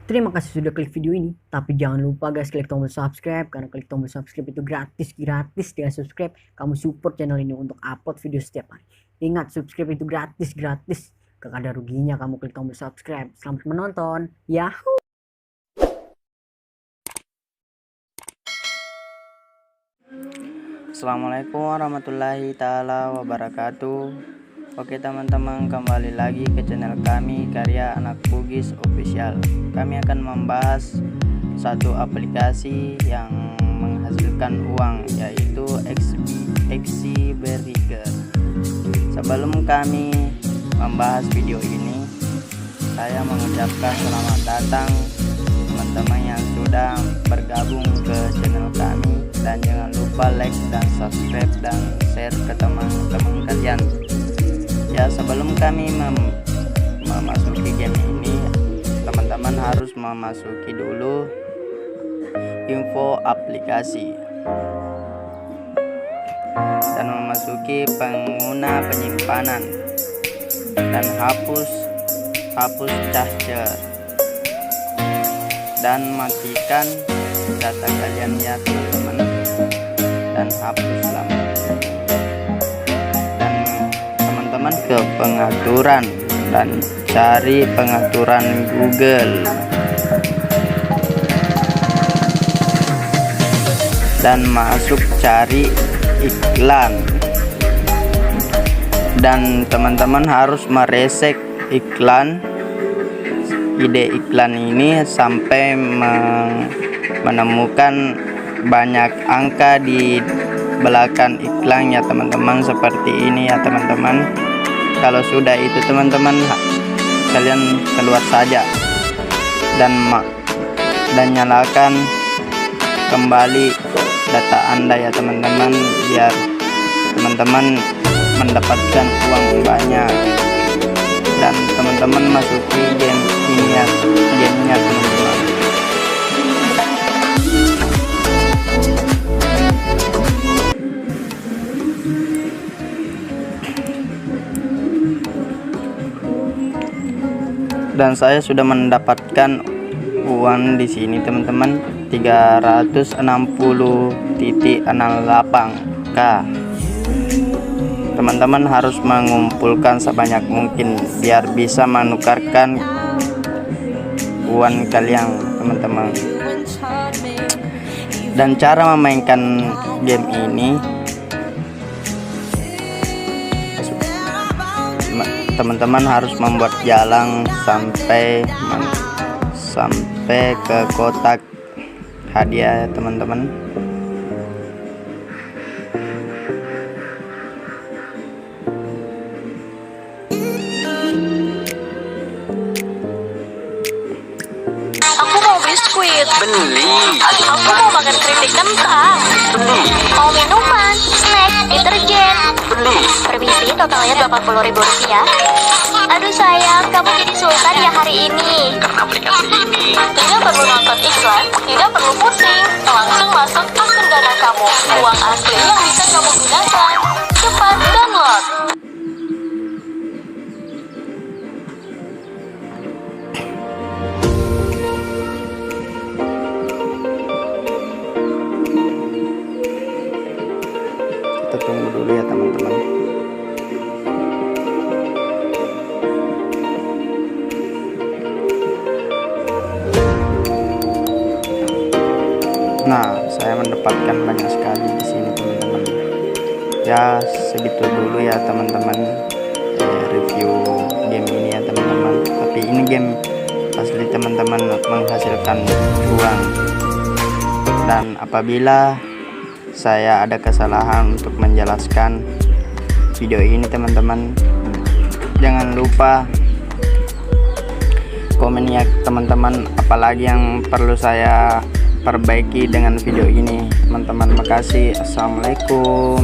Terima kasih sudah klik video ini. Tapi jangan lupa guys, klik tombol subscribe. Karena klik tombol subscribe itu gratis. Dengan subscribe, kamu support channel ini untuk upload video setiap hari. Ingat, subscribe itu gratis. Gak ada ruginya kamu klik tombol subscribe. Selamat menonton. Yahoo! Assalamualaikum warahmatullahi taala wabarakatuh. Oke teman-teman, kembali lagi ke channel kami Karya Anak Bugis Official. Kami akan membahas satu aplikasi yang menghasilkan uang, yaitu XB Burger. Sebelum kami membahas video ini, saya mengucapkan selamat datang teman-teman yang sudah bergabung ke channel kami, dan jangan lupa like dan subscribe dan share ke teman-teman kalian. Ya, sebelum kami memasuki game ini, teman-teman harus memasuki dulu info aplikasi dan memasuki pengguna penyimpanan dan hapus charger dan matikan data kalian ya teman-teman, dan hapus lama. Dan teman-teman ke pengaturan dan cari pengaturan Google dan masuk cari iklan, dan teman-teman harus mereset ide iklan ini sampai menemukan banyak angka di belakang iklan ya teman-teman, seperti ini ya teman-teman. Kalau sudah itu teman-teman, kalian keluar saja dan nyalakan kembali data Anda ya teman-teman, biar teman-teman mendapatkan uang banyak. Dan teman-teman masuki game ini ya, gamenya teman-teman. Dan saya sudah mendapatkan uang di sini teman-teman, 360.68k. Teman-teman harus mengumpulkan sebanyak mungkin biar bisa menukarkan uang kalian teman-teman. Dan cara memainkan game ini, teman-teman harus membuat jalan sampai ke kotak hadiah ya teman-teman. Aku mau biskuit. Beli. Aku mau makan keripik kentang. Beli. Mau minuman, snack, deterjen. Beli. Permisi, totalnya Rp80.000. Aduh sayang, kamu jadi sultan ya hari ini. Karena aplikasi ini Tidak perlu nonton iklan, tidak perlu pusing. Langsung masuk akun dana kamu. Uang asli yang bisa kamu gunakan. Cepat download. Kita tunggu dulu ya teman-teman. Nah, saya mendapatkan banyak sekali di sini teman-teman. Ya, segitu dulu ya teman-teman, review game ini ya teman-teman. Tapi ini game asli teman-teman, menghasilkan uang. Dan apabila saya ada kesalahan untuk menjelaskan video ini teman-teman, jangan lupa komen ya teman-teman, apalagi yang perlu saya perbaiki dengan video ini teman-teman. Makasih. Assalamualaikum.